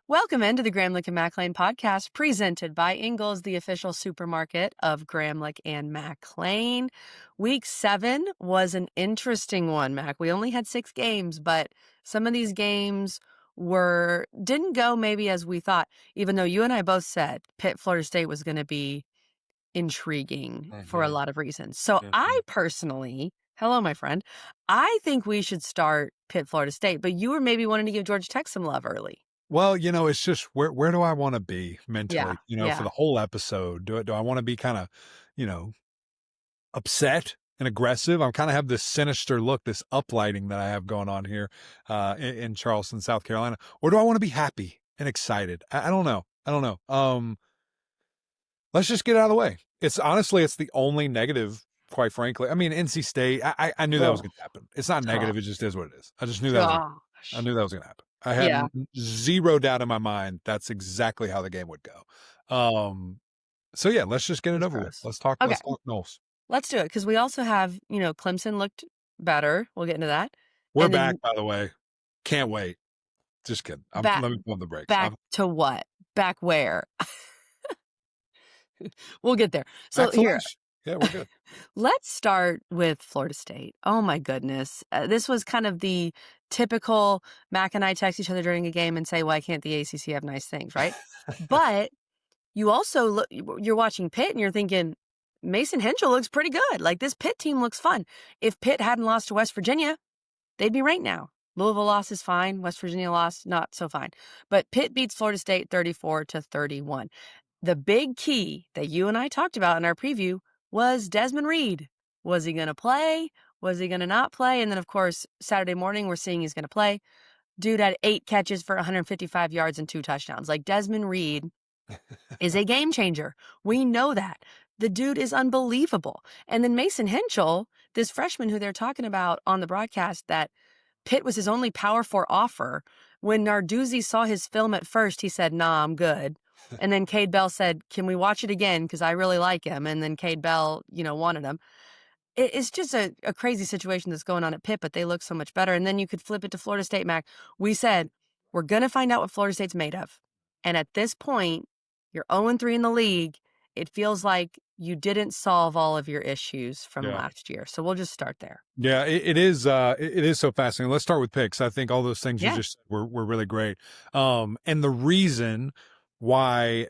Welcome into the Gramlich and McLean podcast, presented by Ingles, the official supermarket of Gramlich and McLean. Week 7 was an interesting one, Mac. We only had 6 games, but some of these games didn't go maybe as we thought, even though you and I both said Pitt, Florida State was going to be intriguing for a lot of reasons. So I personally, hello, my friend, I think we should start Pitt, Florida State, but you were maybe wanting to give Georgia Tech some love early. Well, it's just where do I want to be mentally, for the whole episode? Do I want to be kind of, upset and aggressive? I kind of have this sinister look, this uplighting that I have going on here in Charleston, South Carolina. Or do I want to be happy and excited? I don't know. Let's just get it out of the way. It's the only negative, quite frankly. I mean, NC State, I knew that was going to happen. It's not negative. It just is what it is. I just knew that I knew that was going to happen. I had zero doubt in my mind that's exactly how the game would go. So yeah, let's just get it over with. Let's talk Knowles. Let's do it, because we also have, Clemson looked better. We'll get into that. We're back, by the way. Can't wait. Just kidding. Let me pull the brakes. Back to what? Back where? We'll get there. So here. Yeah, we're good. Let's start with Florida State. Oh, my goodness. This was kind of the typical Mac and I text each other during a game and say, why can't the ACC have nice things, right? But you also you're watching Pitt and you're thinking, Mason Henschel looks pretty good. Like, this Pitt team looks fun. If Pitt hadn't lost to West Virginia, they'd be ranked now. Louisville loss is fine. West Virginia loss, not so fine. But Pitt beats Florida State 34-31. The big key that you and I talked about in our preview was Desmond Reed. Was he going to play? Was he going to not play? And then, of course, Saturday morning, we're seeing he's going to play. Dude had 8 catches for 155 yards and 2 touchdowns. Like, Desmond Reed is a game changer. We know that. The dude is unbelievable. And then Mason Henschel, this freshman who they're talking about on the broadcast, that Pitt was his only Power 4 offer. When Narduzzi saw his film at first, he said, nah, I'm good. And then Cade Bell said, can we watch it again? Because I really like him. And then Cade Bell, wanted him. It's just a crazy situation that's going on at Pitt, but they look so much better. And then you could flip it to Florida State, Mac. We said, we're going to find out what Florida State's made of. And at this point, you're 0-3 in the league. It feels like you didn't solve all of your issues from last year. So we'll just start there. Yeah, it is so fascinating. Let's start with picks. I think all those things you just said were really great. And the reason why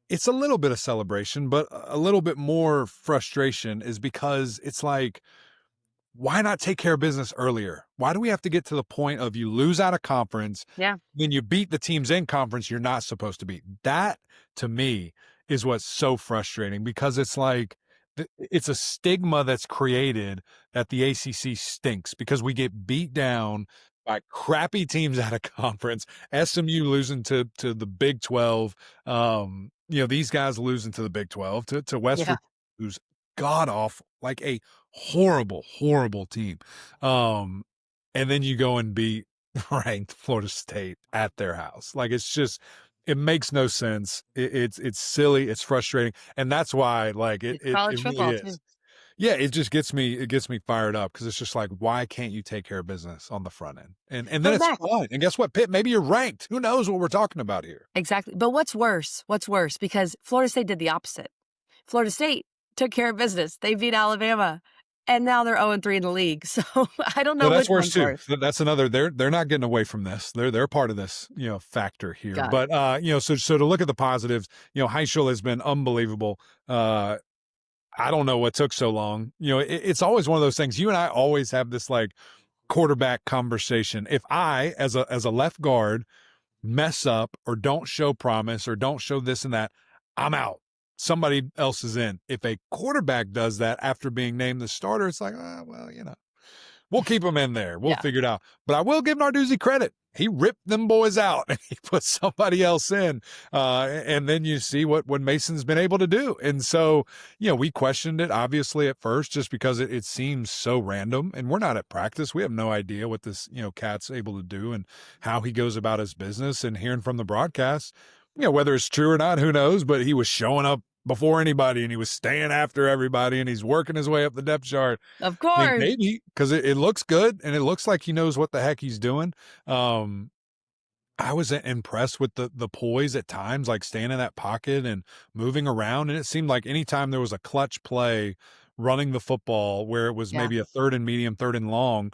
it's a little bit of celebration, but a little bit more frustration is because it's like, why not take care of business earlier? Why do we have to get to the point of you lose out of conference? Yeah. When you beat the teams in conference you're not supposed to beat? That, to me, is what's so frustrating, because it's like, it's a stigma that's created that the ACC stinks because we get beat down by crappy teams out of conference. SMU losing to the Big 12. These guys losing to the Big 12, to West Virginia, who's god awful, like a horrible, horrible team. And then you go and beat ranked Florida State at their house. Like, it's just, it makes no sense. It's silly. It's frustrating. And that's why, like, it really is. Too. Yeah, it just gets me fired up, because it's just like, why can't you take care of business on the front end? And then it's fine. And guess what, Pitt, maybe you're ranked. Who knows what we're talking about here? Exactly. But what's worse? Because Florida State did the opposite. Florida State took care of business. They beat Alabama, and now they're 0-3 in the league. So I don't know. That's worse too. That's another. They're not getting away from this. They're part of this factor here. But so to look at the positives, Heischel has been unbelievable. I don't know what took so long. It's always one of those things. You and I always have this like quarterback conversation. If I, as a left guard, mess up or don't show promise or don't show this and that, I'm out. Somebody else is in. If a quarterback does that after being named the starter, it's like, We'll keep him in there. We'll Yeah, figure it out. But I will give Narduzzi credit. He ripped them boys out and he put somebody else in. And then you see what Mason's been able to do. And so, we questioned it obviously at first just because it seems so random. And we're not at practice. We have no idea what this, cat's able to do and how he goes about his business. And hearing from the broadcast, whether it's true or not, who knows? But he was showing up before anybody and he was staying after everybody and he's working his way up the depth chart. of I mean, course. maybe because it looks good and it looks like he knows what the heck he's doing. I was impressed with the poise at times, like staying in that pocket and moving around. And it seemed like anytime there was a clutch play running the football where it was Yeah. maybe a third and medium, third and long,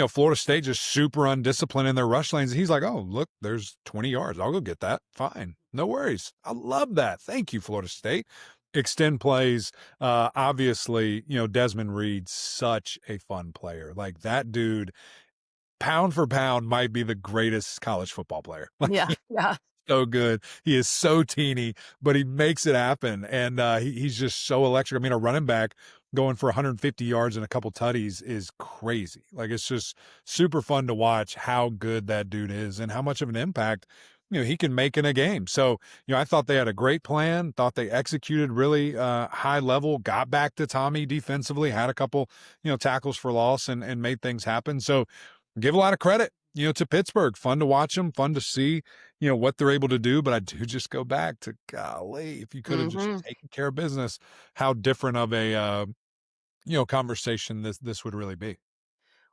Florida State just super undisciplined in their rush lanes. He's like, oh, look, there's 20 yards. I'll go get that. Fine. No worries. I love that. Thank you, Florida State. Extend plays. Obviously, Desmond Reed's such a fun player. Like that dude, pound for pound, might be the greatest college football player. Like Yeah, yeah. so good. He is so teeny, but he makes it happen. And he's just so electric. I mean, a running back going for 150 yards and a couple tutties is crazy. Like it's just super fun to watch how good that dude is and how much of an impact, he can make in a game. So, I thought they had a great plan, thought they executed really high level, got back to Tommy defensively, had a couple, tackles for loss and made things happen. So give a lot of credit, to Pittsburgh. Fun to watch them, fun to see, what they're able to do. But I do just go back to, golly, if you could have just Mhm. taken care of business, how different of a, conversation this would really be.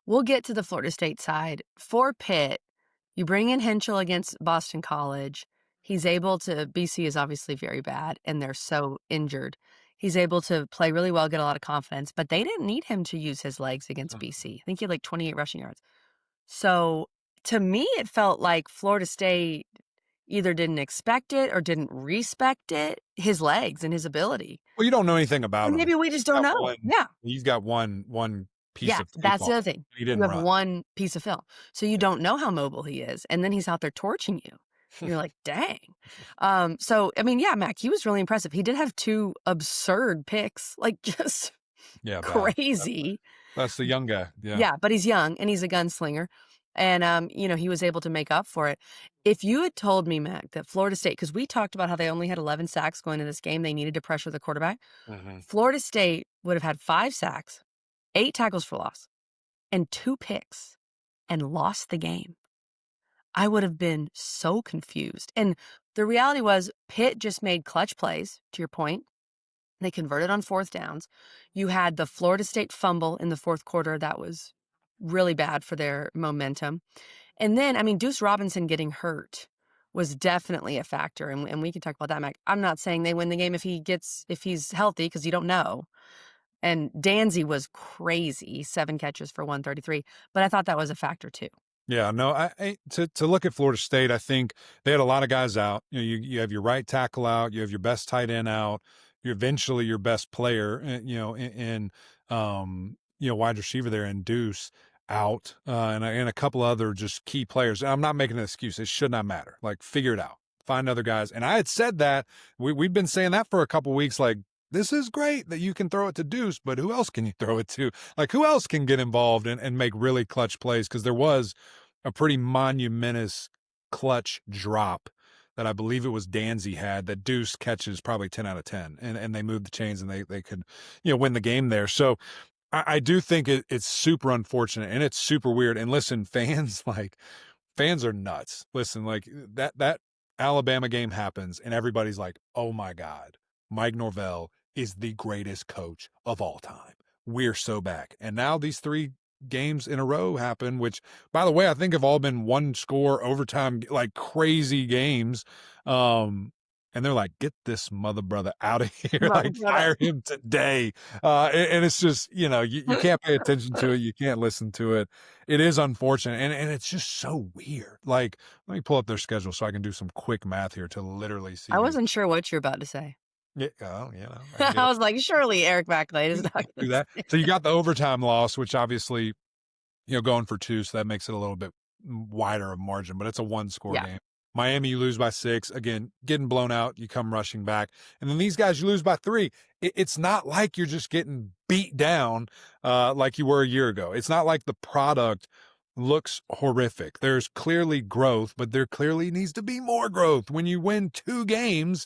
We'll get to the Florida State side. For Pitt, you bring in Henschel against Boston College. He's able to BC is obviously very bad, and they're so injured. He's able to play really well, get a lot of confidence, but they didn't need him to use his legs against BC. I think he had like 28 rushing yards. So, to me, it felt like Florida State either didn't expect it or didn't respect it, his legs and his ability. Well, you don't know anything about Or him. maybe we just don't know. Yeah. He's got one piece Yeah, of tape that's on the him. other thing. He You didn't have run. one piece of film. So you don't know how mobile he is, and then he's out there torching you. And you're like, "Dang." So, I mean, yeah, Mac, he was really impressive. He did have 2 absurd picks, like, just Yeah, bad. crazy. That's the young guy. Yeah. Yeah, but he's young, and he's a gunslinger, and, he was able to make up for it. If you had told me, Mac, that Florida State, because we talked about how they only had 11 sacks going into this game, they needed to pressure the quarterback. Mhm. Florida State would have had 5 sacks, 8 tackles for loss, and 2 picks, and lost the game. I would have been so confused. And the reality was Pitt just made clutch plays, to your point. They converted on 4th downs. You had the Florida State fumble in the 4th quarter that was really bad for their momentum. And then, I mean, Deuce Robinson getting hurt was definitely a factor, and we can talk about that, Mac. I'm not saying they win the game if he's healthy, because you don't know. And Danzy was crazy, 7 catches for 133, but I thought that was a factor too. Yeah, no, to look at Florida State, I think they had a lot of guys out. You have your right tackle out, you have your best tight end out, you eventually your best player, wide receiver there in Deuce out, and a couple other just key players. I'm not making an excuse. It should not matter. Like, figure it out. Find other guys. And I had said that. We've been saying that for a couple weeks, like, this is great that you can throw it to Deuce, but who else can you throw it to? Like, who else can get involved and make really clutch plays? Because there was a pretty monumentous clutch drop that I believe it was Danzy had that Deuce catches probably 10 out of 10. And they moved the chains and they could, win the game there. So I do think it's super unfortunate and it's super weird. And listen, fans are nuts. Listen, like that Alabama game happens and everybody's like, oh my God, Mike Norvell is the greatest coach of all time. We're so back. And now these 3 games in a row happen, which, by the way, I think have all been 1-score overtime, like crazy games. And they're like, get this mother brother out of here. Mother Like, brother. fire him today. And it's just, you can't pay attention to it. You can't listen to it. It is unfortunate. And it's just so weird. Like, let me pull up their schedule so I can do some quick math here to literally see. I wasn't sure what you're about to say. Yeah, I can get I was like, surely Eric McLean is not do going to that. So you got the overtime loss, which obviously, going for 2, so that makes it a little bit wider of margin, but it's a 1-score Yeah. game. Miami, you lose by 6. Again, getting blown out, you come rushing back. And then these guys, you lose by 3. It's not like you're just getting beat down like you were a year ago. It's not like the product looks horrific. There's clearly growth, but there clearly needs to be more growth. When you win 2 games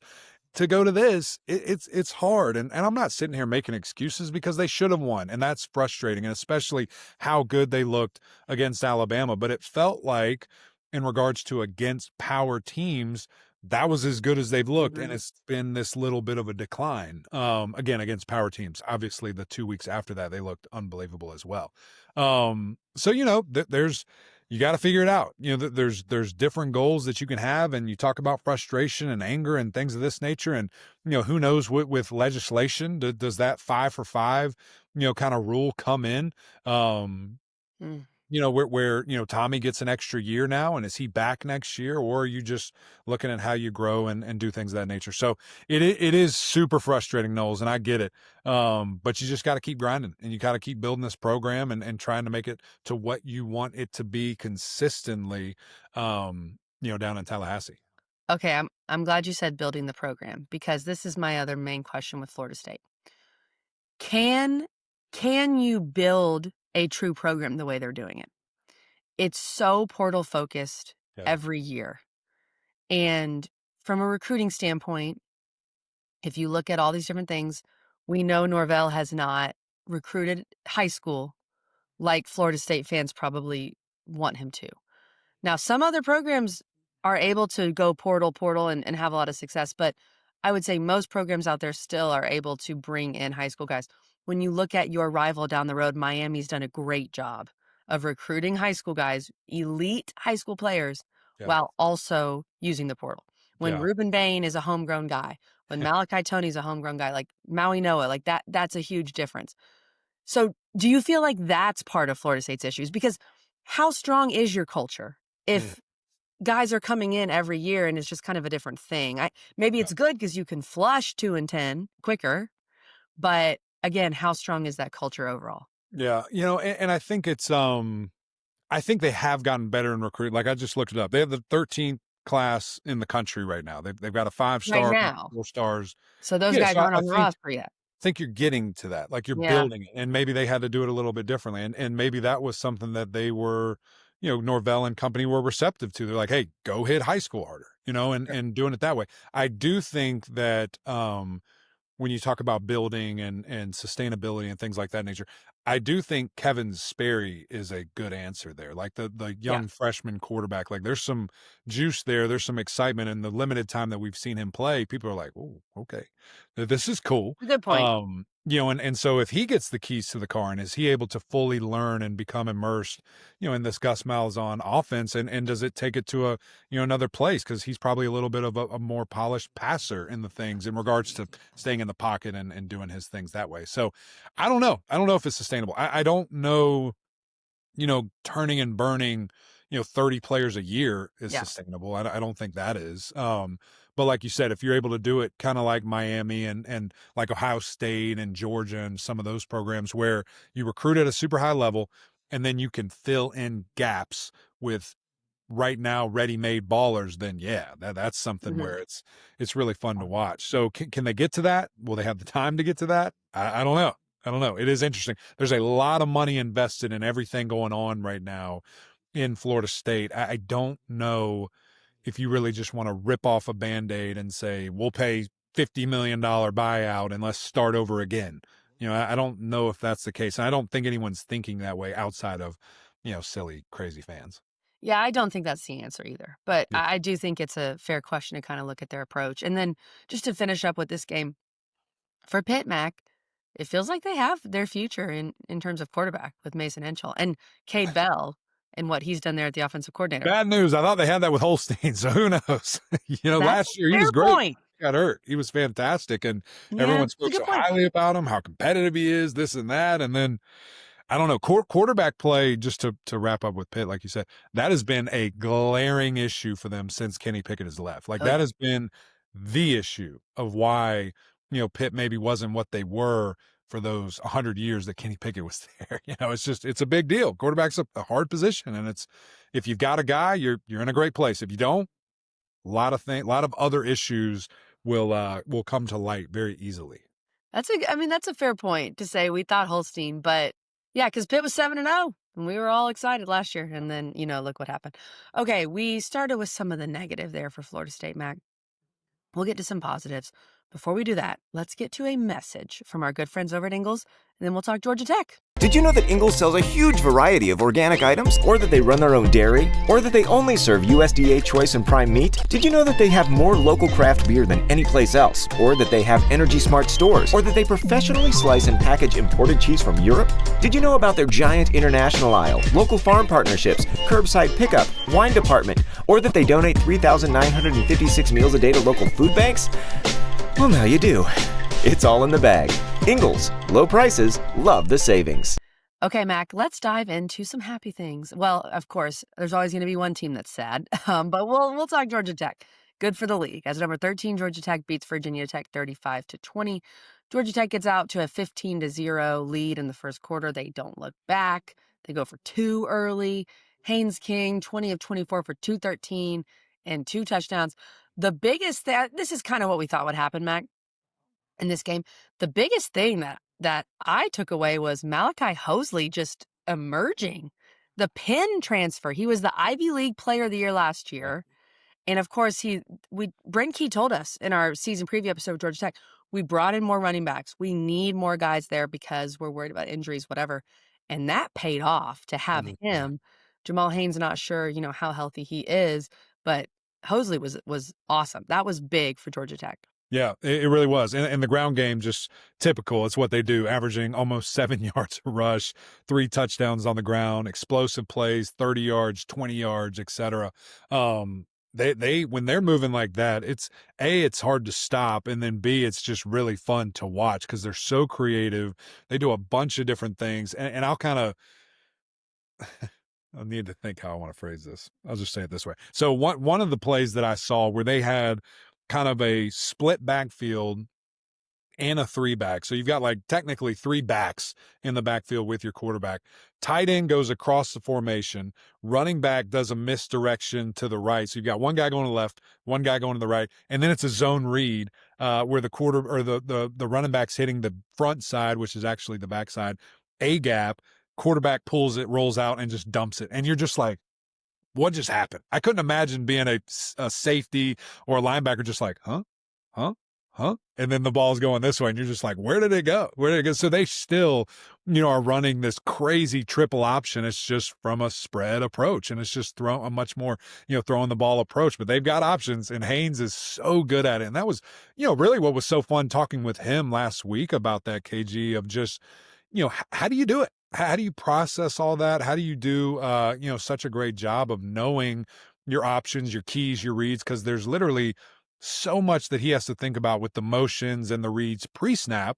to go to this, it's hard. And I'm not sitting here making excuses because they should have won. And that's frustrating, and especially how good they looked against Alabama. But it felt like, in regards to against power teams, that was as good as they've looked. And Mhm. it's been this little bit of a decline. Again, against power teams. Obviously, the 2 weeks after that, they looked unbelievable as well. So, there's, you got to figure it out. There's different goals that you can have, and you talk about frustration and anger and things of this nature. And, who knows with legislation, does that 5 for 5, kind of rule come in? Mm. Where Tommy gets an extra year now, and is he back next year, or are you just looking at how you grow and do things of that nature? So it is super frustrating, Knowles, and I get it. But you just got to keep grinding, and you got to keep building this program and trying to make it to what you want it to be consistently, down in Tallahassee. Okay, I'm glad you said building the program, because this is my other main question with Florida State. Can you build a true program the way they're doing it? It's so portal focused Yeah. every year. And from a recruiting standpoint, if you look at all these different things, we know Norvell has not recruited high school like Florida State fans probably want him to. Now, some other programs are able to go portal and have a lot of success, but I would say most programs out there still are able to bring in high school guys. When you look at your rival down the road, Miami's done a great job of recruiting high school guys, elite high school players, Yeah. while also using the portal. When Yeah. Ruben Bain is a homegrown guy, when Malachi Tony's a homegrown guy, like Maui Noah, like that's a huge difference. So do you feel like that's part of Florida State's issues? Because how strong is your culture Mm. if guys are coming in every year and it's just kind of a different thing? Maybe Yeah. it's good because you can flush 2 and 10 quicker, but again, how strong is that culture overall? Yeah. And I think I think they have gotten better in recruiting. Like, I just looked it up. They have the 13th class in the country right now. They've got a Right 5-star, now. 4 stars. So those Yeah, guys so I, aren't I on the think roster yet. think you're getting to that. Like, you're Yeah. building it, and maybe they had to do it a little bit differently. And maybe that was something that they were, Norvell and company were receptive to. They're like, hey, go hit high school harder, and doing it that way. I do think that when you talk about building and sustainability and things like that nature, I do think Kevin Sperry is a good answer there. Like, the Yeah. young freshman quarterback, like, there's some juice there. There's some excitement in the limited time that we've seen him play. People are like, oh, okay, this is cool. Good point. And so if he gets the keys to the car, and is he able to fully learn and become immersed, in this Gus Malzahn offense, and does it take it to another place? Cause he's probably a little bit of a more polished passer in the things in regards to staying in the pocket and doing his things that way. So I don't know. I don't know if it's sustainable. I don't know, turning and burning, 30 players a year is Yeah. sustainable. I don't think that is. But like you said, if you're able to do it kind of like Miami and like Ohio State and Georgia and some of those programs where you recruit at a super high level, and then you can fill in gaps with right now ready-made ballers, then yeah, that's something Mhm. where it's really fun to watch. So can they get to that? Will they have the time to get to that? I don't know. I don't know. It is interesting. There's a lot of money invested in everything going on right now in Florida State. I don't know if you really just want to rip off a Band-Aid and say, we'll pay $50 million buyout and let's start over again. I don't know if that's the case. And I don't think anyone's thinking that way outside of, silly, crazy fans. Yeah, I don't think that's the answer either, but Yeah. I do think it's a fair question to kind of look at their approach. And then just to finish up with this game, for Pitt Mac, it feels like they have their future in terms of quarterback with Mason Henschel and Cade Bell and what he's done there at the offensive coordinator. Bad news. I thought they had that with Holstein, so who knows? That's Last a year he was fair great. point. He got hurt. He was fantastic, and Yeah, everyone it's a spoke good so point. highly about him, how competitive he is, this and that. And then I don't know, quarterback play. Just to wrap up with Pitt, like you said, that has been a glaring issue for them since Kenny Pickett has left. Like, Oh, that yeah. has been the issue of why Pitt maybe wasn't what they were for those 100 years that Kenny Pickett was there. It's a big deal. Quarterback's a hard position, and it's, if you've got a guy, you're in a great place. If you don't, A lot of other issues will come to light very easily. I mean, that's a fair point to say we thought Holstein, but yeah, because Pitt was 7-0 and we were all excited last year. And then, look what happened. Okay, we started with some of the negative there for Florida State, Mac. We'll get to some positives. Before we do that, let's get to a message from our good friends over at Ingles, and then we'll talk Georgia Tech. Did you know that Ingles sells a huge variety of organic items? Or that they run their own dairy? Or that they only serve USDA choice and prime meat? Did you know that they have more local craft beer than any place else? Or that they have Energy Smart stores? Or that they professionally slice and package imported cheese from Europe? Did you know about their giant international aisle, local farm partnerships, curbside pickup, wine department? Or that they donate 3,956 meals a day to local food banks? Well, now you do. It's all in the bag. Ingles, low prices, love the savings. Okay, Mac, let's dive into some happy things. Well, of course, there's always going to be one team that's sad, but we'll talk Georgia Tech. Good for the league. As number 13, Georgia Tech beats Virginia Tech 35-20. Georgia Tech gets out to a 15-0 lead in the first quarter. They don't look back. They go for two early. Haynes King, 20 of 24 for 213 and 2 touchdowns. The biggest this is kind of what we thought would happen, Mac, in this game. The biggest thing that I took away was Malachi Hosley just emerging. The Penn transfer. He was the Ivy League Player of the Year last year. And of course, Brent Key told us in our season preview episode of Georgia Tech, we brought in more running backs. We need more guys there because we're worried about injuries, whatever. And that paid off to have 100%. him. Jamal Haynes, not sure, how healthy he is, but Hosley was awesome. That was big for Georgia Tech. Yeah, it really was. And the ground game, just typical. It's what they do, averaging almost 7 yards a rush, 3 touchdowns on the ground, explosive plays, 30 yards, 20 yards, etc. They when they're moving like that, it's hard to stop, and then B, it's just really fun to watch because they're so creative. They do a bunch of different things, and I'll kind of I need to think how I want to phrase this. I'll just say it this way. So one of the plays that I saw where they had kind of a split backfield and a 3-back. So you've got like technically 3 backs in the backfield with your quarterback. Tight end goes across the formation. Running back does a misdirection to the right. So you've got one guy going to the left, one guy going to the right, and then it's a zone read where the running back's hitting the front side, which is actually the back side, a gap. Quarterback pulls it, rolls out, and just dumps it. And you're just like, what just happened? I couldn't imagine being a safety or a linebacker just like, huh? And then the ball's going this way, and you're just like, where did it go? Where did it go? So they still, are running this crazy triple option. It's just from a spread approach, and it's just a much more, throwing the ball approach. But they've got options, and Haynes is so good at it. And that was, really what was so fun talking with him last week about that, KG, of just, how do you do it? How do you process all that? How do you do, such a great job of knowing your options, your keys, your reads? Because there's literally so much that he has to think about with the motions and the reads pre-snap.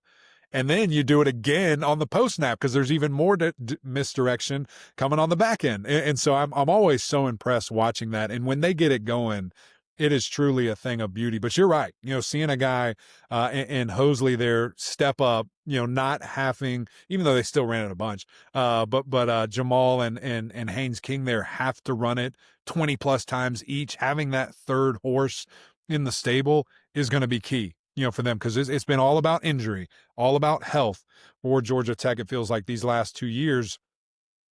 And then you do it again on the post-snap because there's even more misdirection coming on the back end. And so I'm always so impressed watching that. And when they get it going, it is truly a thing of beauty. But you're right. Seeing a guy and Hosley there step up, not having, even though they still ran it a bunch, but Jamal and Haynes King there have to run it 20 plus times each. Having that third horse in the stable is going to be key, for them, because it's been all about injury, all about health for Georgia Tech. It feels like these last 2 years.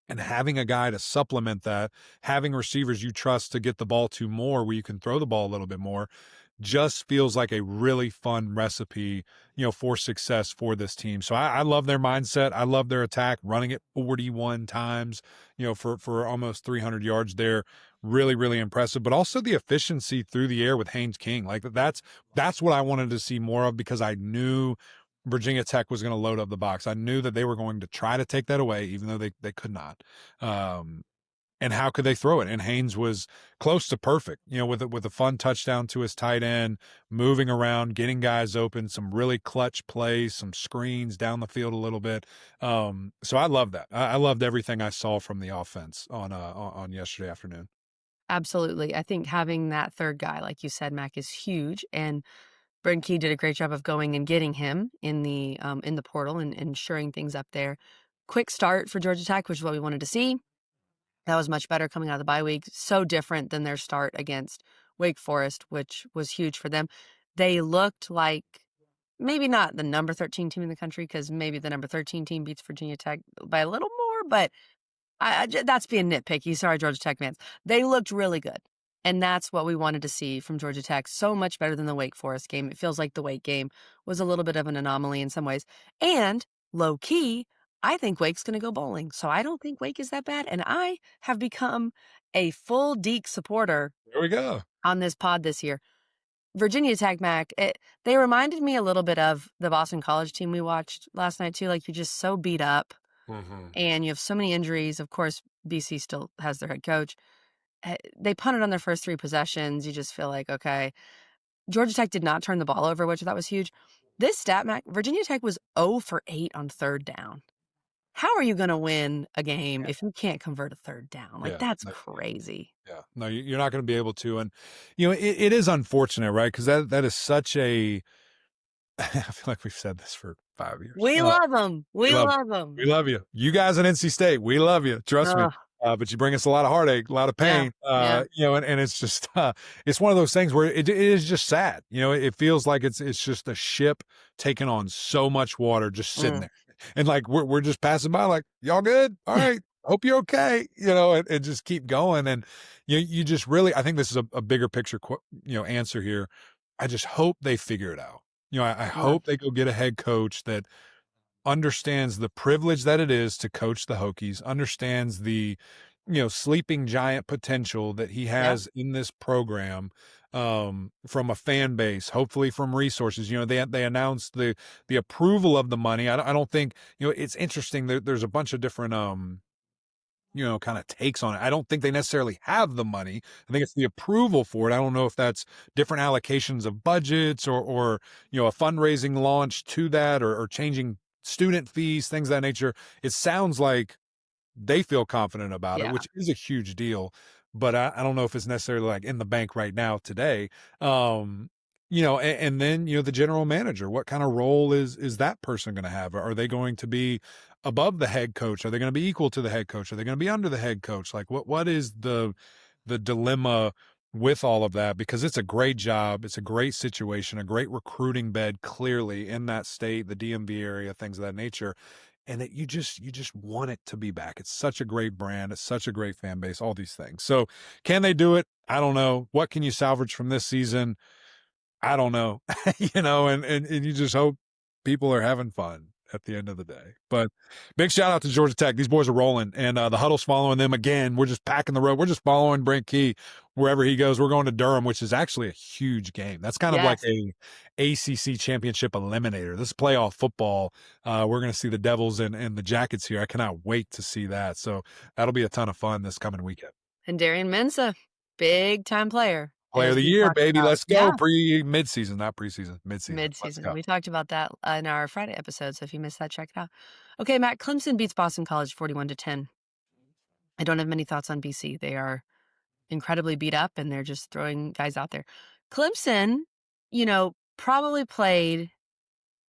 And having a guy to supplement that, having receivers you trust to get the ball to more where you can throw the ball a little bit more, just feels like a really fun recipe, for success for this team. So I love their mindset. I love their attack, running it 41 times, for almost 300 yards there. Really, really impressive. But also the efficiency through the air with Haynes King. Like that's what I wanted to see more of because I knew Virginia Tech was going to load up the box. I knew that they were going to try to take that away, even though they could not. And how could they throw it? And Haynes was close to perfect, with a fun touchdown to his tight end, moving around, getting guys open, some really clutch plays, some screens down the field a little bit. So I love that. I loved everything I saw from the offense on yesterday afternoon. Absolutely. I think having that third guy, like you said, Mac, is huge. And Brent Key did a great job of going and getting him in the portal and ensuring things up there. Quick start for Georgia Tech, which is what we wanted to see. That was much better coming out of the bye week. So different than their start against Wake Forest, which was huge for them. They looked like maybe not the number 13 team in the country, because maybe the number 13 team beats Virginia Tech by a little more, but that's being nitpicky. Sorry, Georgia Tech fans. They looked really good. And that's what we wanted to see from Georgia Tech. So much better than the Wake Forest game. It feels like the Wake game was a little bit of an anomaly in some ways. And low key, I think Wake's going to go bowling. So I don't think Wake is that bad. And I have become a full Deke supporter There we go. on this pod this year. Virginia Tech, Mac, they reminded me a little bit of the Boston College team we watched last night, too. Like, you're just so beat up and you have so many injuries. Of course, BC still has their head coach. They punted on their first 3 possessions. You just feel like, okay. Georgia Tech did not turn the ball over, which that was huge. This stat, Mac, Virginia Tech was 0 for 8 on third down. How are you going to win a game if you can't convert a third down? Like, that's crazy. Yeah. No, you're not going to be able to. And, it is unfortunate, right? Because that is such a – I feel like we've said this for 5 years. We love them. We love them. We love you. You guys at NC State, we love you. Trust me. But you bring us a lot of heartache, a lot of pain, and it's just, it's one of those things where it is just sad. It feels like it's just a ship taking on so much water, just sitting there. And like, we're just passing by like, y'all good? All right. Hope you're okay. And just keep going. And you just really, I think this is a bigger picture, answer here. I just hope they figure it out. I hope they go get a head coach that understands the privilege that it is to coach the Hokies, understands the, sleeping giant potential that he has in this program, from a fan base, hopefully from resources. They announced the approval of the money. I don't think, it's interesting. There's a bunch of different, kind of takes on it. I don't think they necessarily have the money. I think it's the approval for it. I don't know if that's different allocations of budgets or a fundraising launch to that or changing student fees, things of that nature. It sounds like they feel confident about it, which is a huge deal, but I don't know if it's necessarily like in the bank right now today. And then, the general manager, what kind of role is that person going to have? Are they going to be above the head coach? Are they going to be equal to the head coach? Are they going to be under the head coach? Like what is the dilemma with all of that? Because it's a great job. It's a great situation, a great recruiting bed, clearly in that state, the DMV area, things of that nature. And that you just want it to be back. It's such a great brand. It's such a great fan base, all these things. So can they do it? I don't know. What can you salvage from this season? I don't know, and you just hope people are having fun at the end of the day. But big shout out to Georgia Tech. These boys are rolling, and the huddle's following them again. We're just packing the road. We're just following Brent Key wherever he goes. We're going to Durham, which is actually a huge game. That's kind of like a ACC championship eliminator. This is playoff football. We're going to see the Devils and the Jackets here. I cannot wait to see that. So that'll be a ton of fun this coming weekend. And Darian Mensah, big time player. Player of the year, baby. Let's go. Mid-season, not preseason. Mid-season. Mid-season. We talked about that in our Friday episode, so if you missed that, check it out. Okay, Matt, Clemson beats Boston College 41-10. I don't have many thoughts on BC. They are incredibly beat up, and they're just throwing guys out there. Clemson, probably played,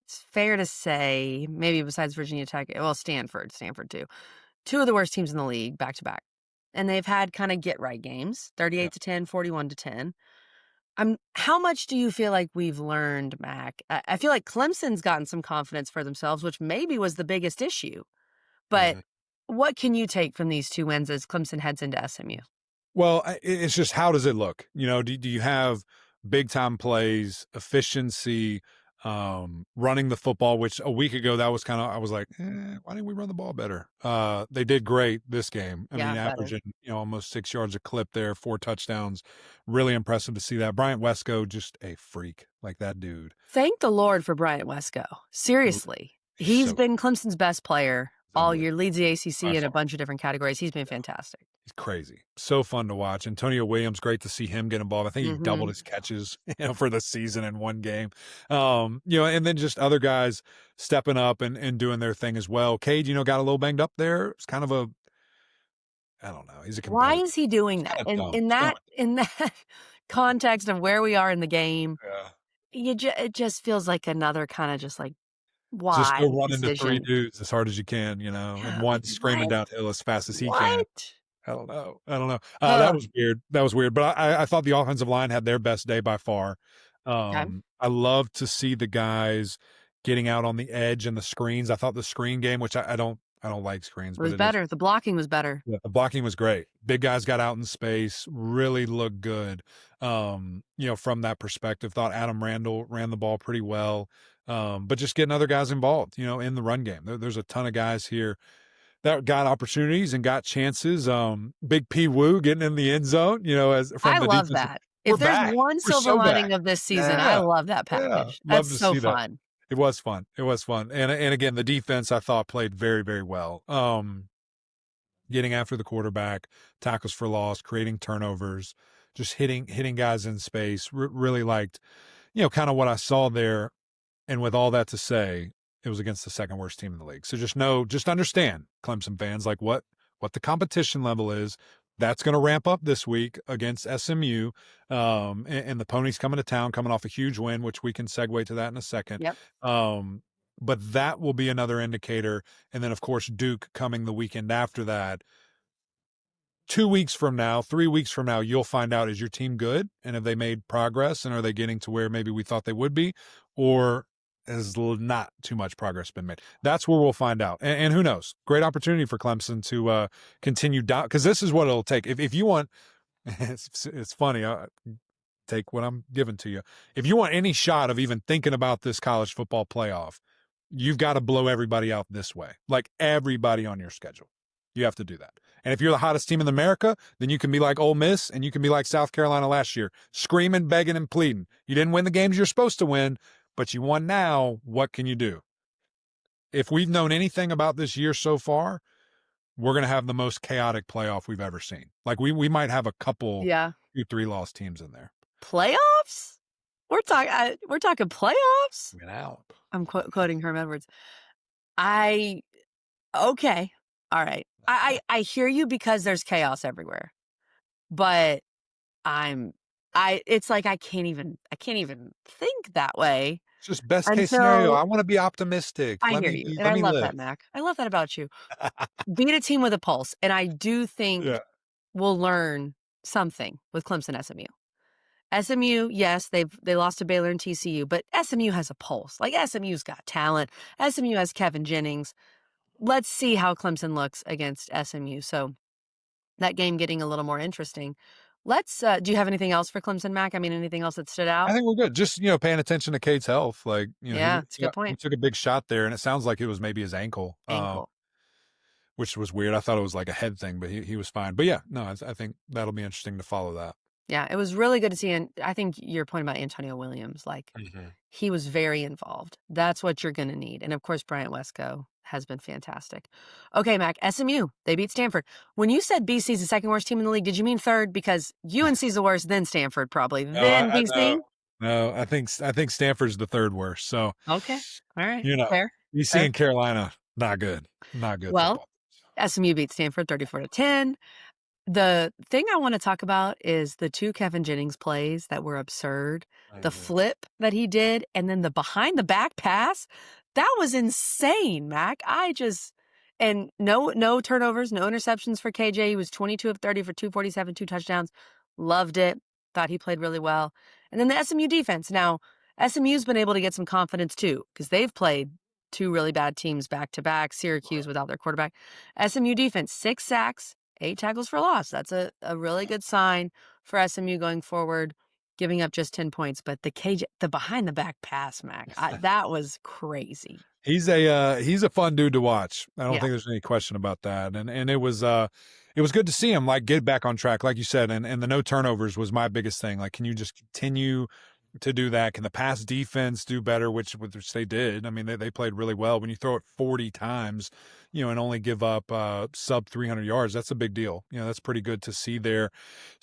it's fair to say, maybe besides Virginia Tech, well, Stanford too. 2 of the worst teams in the league back-to-back. And they've had kind of get-right games, 38-10, 41-10. How much do you feel like we've learned, Mac? I feel like Clemson's gotten some confidence for themselves, which maybe was the biggest issue. But what can you take from these 2 wins as Clemson heads into SMU? Well, it's just, how does it look? Do you have big-time plays, efficiency, running the football, which a week ago that was kind of, I was like, why didn't we run the ball better? They did great this game. I mean, averaging, almost 6 yards a clip there, 4 touchdowns. Really impressive to see that. Bryant Wesco, just a freak, like that dude. Thank the Lord for Bryant Wesco. Seriously. He's been Clemson's best player all year, leads the ACC in a bunch of different categories. He's been fantastic. He's crazy. So fun to watch. Antonio Williams, great to see him get involved. I think he doubled his catches, for the season in one game. And then just other guys stepping up and doing their thing as well. Cade, got a little banged up there. It's kind of I don't know. He's a competitor. Why is he doing that? In that context of where we are in the game, it just feels like another kind of just like, why? Just go run into 3 dudes as hard as you can, and one screaming downhill as fast as he can. I don't know. I don't know. That Ugh. was weird. That was weird. But I thought the offensive line had their best day by far. Okay. I love to see the guys getting out on the edge and the screens. I thought the screen game, which I don't like screens, It but was it is. better. The blocking was better. Yeah, the blocking was great. Big guys got out in space, really looked good. From that perspective, thought Adam Randall ran the ball pretty well. But just getting other guys involved, in the run game. There's a ton of guys here that got opportunities and got chances. Big P Woo getting in the end zone, as from I the love defensive. that. We're If there's back. one We're silver so back. lining of this season, I Yeah. love that Yeah. package. Love That's to so see that. fun. It was fun. It was fun. And again, the defense I thought played very, very well. Getting after the quarterback, tackles for loss, creating turnovers, just hitting guys in space. Really liked, kind of what I saw there. And with all that to say, it was against the second worst team in the league. So just understand, Clemson fans, like what the competition level is. That's going to ramp up this week against SMU, and the Ponies coming to town, coming off a huge win, which we can segue to that in a second. Yep. But that will be another indicator. And then, of course, Duke coming the weekend after that. 2 weeks from now, 3 weeks from now, you'll find out, is your team good? And have they made progress? And are they getting to where maybe we thought they would be? Or has not too much progress been made? That's where we'll find out. And who knows? Great opportunity for Clemson to continue down, because this is what it'll take. If you want, it's funny. Take what I'm giving to you. If you want any shot of even thinking about this college football playoff, you've got to blow everybody out this way, like everybody on your schedule. You have to do that. And if you're the hottest team in America, then you can be like Ole Miss and you can be like South Carolina last year, screaming, begging, and pleading. You didn't win the games you're supposed to win, but you won now. What can you do? If we've known anything about this year so far, we're going to have the most chaotic playoff we've ever seen. Like we might have a couple 2-3 loss teams in there. Playoffs? We're talking playoffs? Get out. I'm quoting Herm Edwards. Okay. All right. I hear you because there's chaos everywhere. But it's like I can't even think that way. It's just best case scenario. I want to be optimistic. I hear you. And I love that, Mac. I love that about you. Beat a team with a pulse. And I do think we'll learn something with Clemson SMU. SMU, yes, they lost to Baylor and TCU, but SMU has a pulse. Like SMU's got talent. SMU has Kevin Jennings. Let's see how Clemson looks against SMU. So that game getting a little more interesting. Let's do you have anything else for Clemson, Mac? I mean, anything else that stood out? I think we're good. Just, paying attention to Cade's health. Like, it's a good point. He took a big shot there, and it sounds like it was maybe his ankle. Which was weird. I thought it was like a head thing, but he was fine. But yeah, no, I think that'll be interesting to follow that. Yeah, it was really good to see. And I think your point about Antonio Williams, like he was very involved. That's what you're going to need. And of course, Bryant Wesco has been fantastic. Okay, Mac, SMU, they beat Stanford. When you said BC's the second worst team in the league, did you mean third? Because UNC's the worst, then Stanford probably, then BC? No, I think Stanford's the third worst. So okay, all right, fair. BC and Carolina, not good. Well, SMU beat Stanford 34-10. The thing I want to talk about is the two Kevin Jennings plays that were absurd. The flip that he did, and then the behind the back pass. That was insane, Mac. And no turnovers, no interceptions for KJ. He was 22 of 30 for 247, 2 touchdowns. Loved it. Thought he played really well. And then the SMU defense. Now, SMU's been able to get some confidence too, because they've played two really bad teams back to back, Syracuse without their quarterback. SMU defense, 6 sacks, 8 tackles for loss. That's a really good sign for SMU going forward, giving up just 10 points. But the behind the back pass, Mac, that was crazy. He's a fun dude to watch. I don't think there's any question about that. And it was good to see him like get back on track, like you said. And the no turnovers was my biggest thing. Like, can you just continue to do that? Can the pass defense do better? Which they did. I mean, they played really well. When you throw it 40 times, and only give up sub 300 yards, that's a big deal. That's pretty good to see there.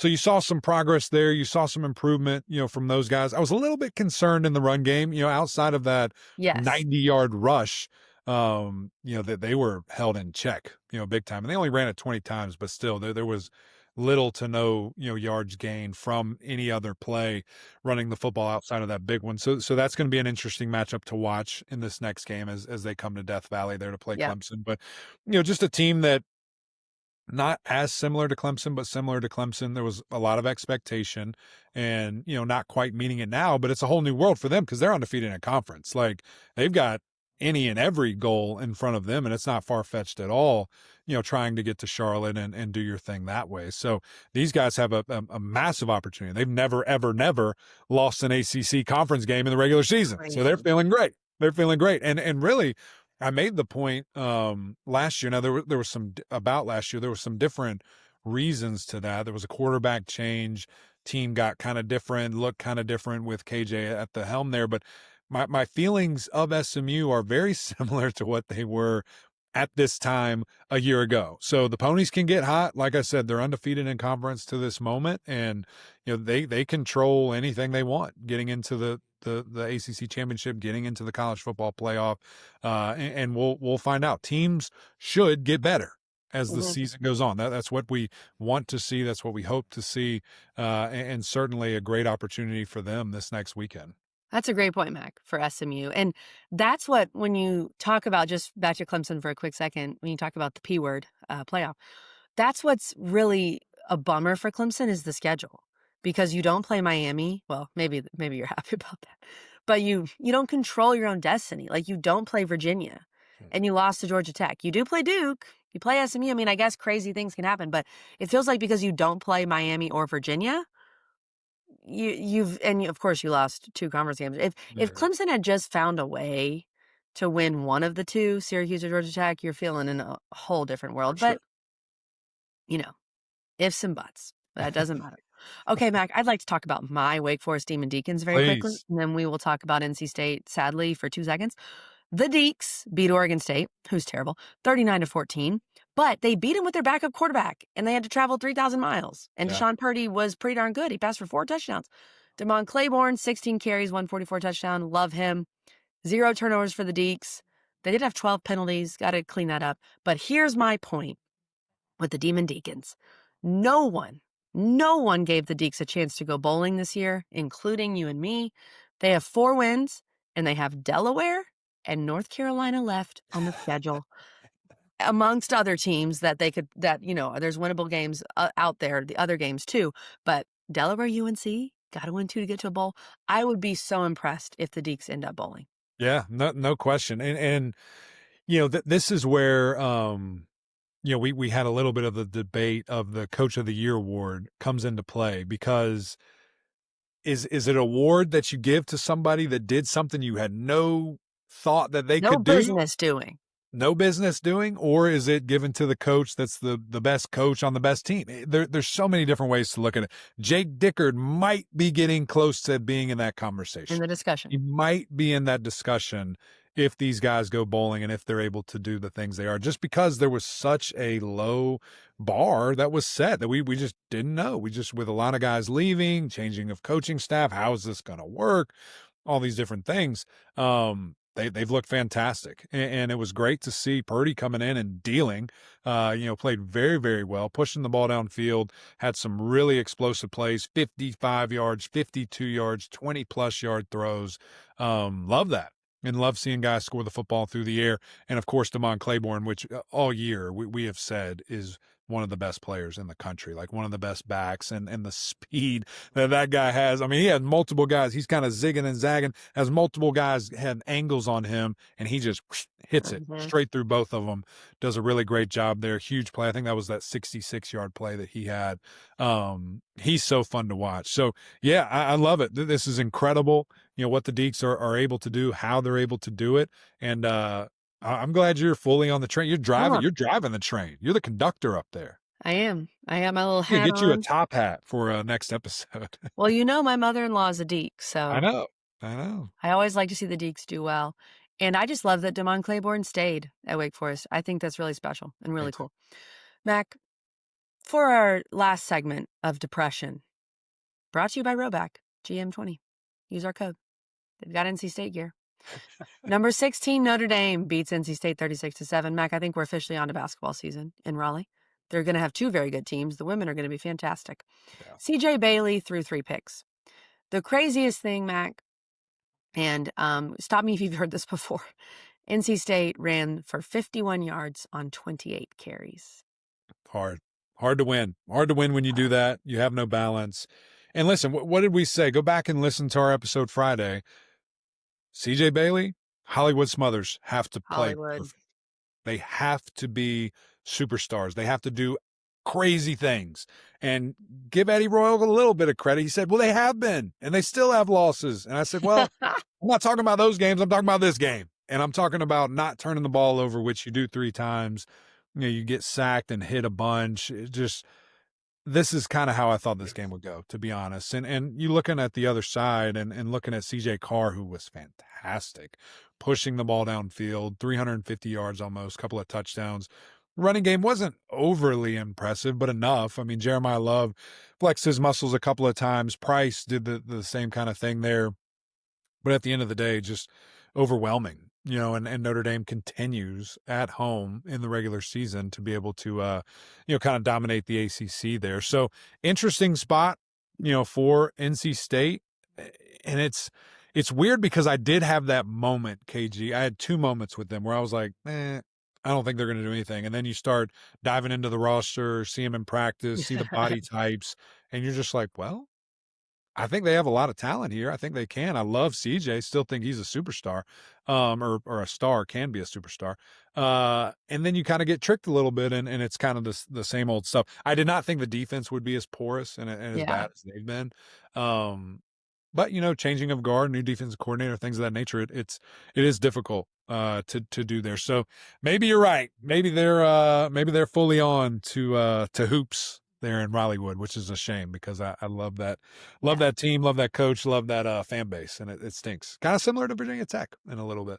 So you saw some progress there. You saw some improvement, from those guys. I was a little bit concerned in the run game, outside of that 90-yard rush, that they were held in check, big time. And they only ran it 20 times, but still there was little to no, yards gained from any other play running the football outside of that big one. So that's going to be an interesting matchup to watch in this next game as they come to Death Valley there to play Clemson. But, just a team that not as similar to Clemson, but similar to Clemson. There was a lot of expectation and, not quite meeting it now, but it's a whole new world for them because they're undefeated in a conference. Like, they've got any and every goal in front of them, and it's not far-fetched at all, trying to get to Charlotte and do your thing that way. So these guys have a massive opportunity. They've never, ever, never lost an ACC conference game in the regular season. So they're feeling great. They're feeling great. And really, I made the point last year. Now, there was some about last year. There were some different reasons to that. There was a quarterback change. Team got kind of different, looked kind of different with KJ at the helm there. But my feelings of SMU are very similar to what they were at this time a year ago. So the Ponies can get hot. Like I said, they're undefeated in conference to this moment, and they control anything they want getting into the ACC championship, getting into the college football playoff, and we'll find out. Teams should get better as the season goes on. That's what we want to see. That's what we hope to see, and certainly a great opportunity for them this next weekend. That's a great point, Mac, for SMU. And that's what, when you talk about, just back to Clemson for a quick second, when you talk about the P word, playoff, that's what's really a bummer for Clemson is the schedule. Because you don't play Miami. Well, maybe you're happy about that. But you don't control your own destiny. Like, you don't play Virginia. And you lost to Georgia Tech. You do play Duke. You play SMU. I mean, I guess crazy things can happen. But it feels like because you don't play Miami or Virginia, of course you lost 2 conference games. If Clemson had just found a way to win one of the 2, Syracuse or Georgia Tech, you're feeling in a whole different world. Sure. But ifs and buts. That doesn't matter. Okay, Mac, I'd like to talk about my Wake Forest Demon Deacons very quickly, and then we will talk about NC State, sadly, for 2 seconds. The Deacs beat Oregon State, who's terrible, 39-14, but they beat him with their backup quarterback, and they had to travel 3,000 miles. And Deshaun Purdy was pretty darn good. He passed for 4 touchdowns. Damon Claiborne, 16 carries, 144 touchdown. Love him. 0 turnovers for the Deacs. They did have 12 penalties. Got to clean that up. But here's my point with the Demon Deacons. No one gave the Deacs a chance to go bowling this year, including you and me. They have 4 wins, and they have Delaware and North Carolina left on the schedule, amongst other teams that there's winnable games out there, the other games too. But Delaware, UNC, got to win 2 to get to a bowl. I would be so impressed if the Deacs end up bowling. Yeah, no question. And this is where we had a little bit of the debate of the Coach of the Year award comes into play, because is it an award that you give to somebody that did something you had no thought that they could do? No business doing, or is it given to the coach that's the best coach on the best team? There's so many different ways to look at it. Jake Dickard might be getting close to being in that conversation. In the discussion. He might be in that discussion if these guys go bowling and if they're able to do the things they are, just because there was such a low bar that was set that we just didn't know. With a lot of guys leaving, changing of coaching staff, how is this going to work? All these different things. They've looked fantastic, and it was great to see Purdy coming in and dealing. Played very, very well, pushing the ball downfield, had some really explosive plays, 55 yards, 52 yards, 20-plus yard throws. Love that, and love seeing guys score the football through the air. And, of course, Damon Claiborne, which all year we have said is one of the best players in the country, like one of the best backs, and the speed that guy has. I mean, he has multiple guys. He's kind of zigging and zagging, has multiple guys had angles on him, and he just hits it straight through both of them. Does a really great job there. Huge play. I think that was that 66-yard play that he had. He's so fun to watch. So, yeah, I love it. This is incredible, what the Deacs are able to do, how they're able to do it, and I'm glad you're fully on the train. You're driving the train. You're the conductor up there. I am. I got my little hat Get you a on. top hat for next episode. Well, my mother-in-law is a Deac, so I know. I always like to see the Deacs do well. And I just love that Damon Claiborne stayed at Wake Forest. I think that's really special and really cool. Mac, for our last segment of depression, brought to you by Roback, GM20. Use our code. They've got NC State gear. Number 16, Notre Dame beats NC State 36-7. Mac, I think we're officially on to basketball season in Raleigh. They're going to have 2 very good teams. The women are going to be fantastic. Yeah. CJ Bailey threw 3 picks. The craziest thing, Mac, and stop me if you've heard this before, NC State ran for 51 yards on 28 carries. Hard. Hard to win. Hard to win when you do that. You have no balance. And listen, what did we say? Go back and listen to our episode Friday. CJ Bailey, Hollywood Smothers have to play Hollywood. perfect. They have to be superstars. They have to do crazy things. And give Eddie Royal a little bit of credit. He said, well, they have been, and they still have losses. And I said, well, I'm not talking about those games. I'm talking about this game. And I'm talking about not turning the ball over, which you do 3 times. You know, you get sacked and hit a bunch. This is kind of how I thought this game would go, to be honest. And you looking at the other side and looking at CJ Carr, who was fantastic, pushing the ball downfield, 350 yards almost, couple of touchdowns. Running game wasn't overly impressive, but enough. I mean, Jeremiah Love flexed his muscles a couple of times. Price did the same kind of thing there. But at the end of the day, just overwhelming, and Notre Dame continues at home in the regular season to be able to, kind of dominate the ACC there. So interesting spot, for NC State. And it's weird because I did have that moment, KG. I had 2 moments with them where I was like, I don't think they're going to do anything. And then you start diving into the roster, see them in practice, see the body types, and you're just like, well, I think they have a lot of talent here. I think they can. I love CJ. Still think he's a superstar, or a star, can be a superstar. And then you kind of get tricked a little bit, and it's kind of the same old stuff. I did not think the defense would be as porous and as bad as they've been. But changing of guard, new defensive coordinator, things of that nature, it is difficult to do there. So maybe you're right. Maybe they're fully on to hoops there in Rileywood, which is a shame because I love that team, love that coach, love that fan base, and it stinks. Kind of similar to Virginia Tech in a little bit.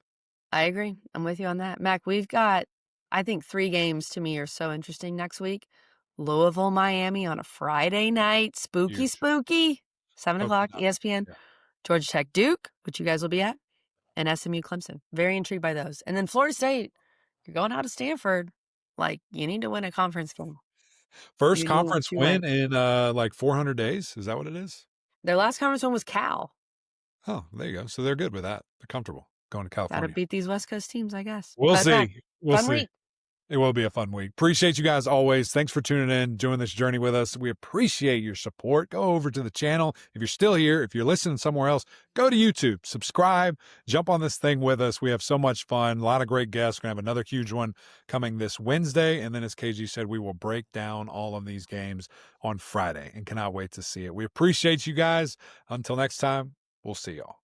I agree. I'm with you on that. Mac, we've got, I think 3 games to me are so interesting next week. Louisville, Miami on a Friday night. Spooky. 7 o'clock, ESPN. Yeah. Georgia Tech, Duke, which you guys will be at, and SMU, Clemson. Very intrigued by those. And then Florida State, you're going out of Stanford. Like, you need to win a conference game. First conference win in 400 days. Is that what it is? Their last conference win was Cal. Oh, there you go. So they're good with that. They're comfortable going to California. Gotta beat these West Coast teams, I guess. We'll see. Fun week. It will be a fun week. Appreciate you guys always. Thanks for tuning in, doing this journey with us. We appreciate your support. Go over to the channel. If you're still here, if you're listening somewhere else, go to YouTube, subscribe, jump on this thing with us. We have so much fun. A lot of great guests. We're going to have another huge one coming this Wednesday. And then as KG said, we will break down all of these games on Friday and cannot wait to see it. We appreciate you guys. Until next time, we'll see y'all.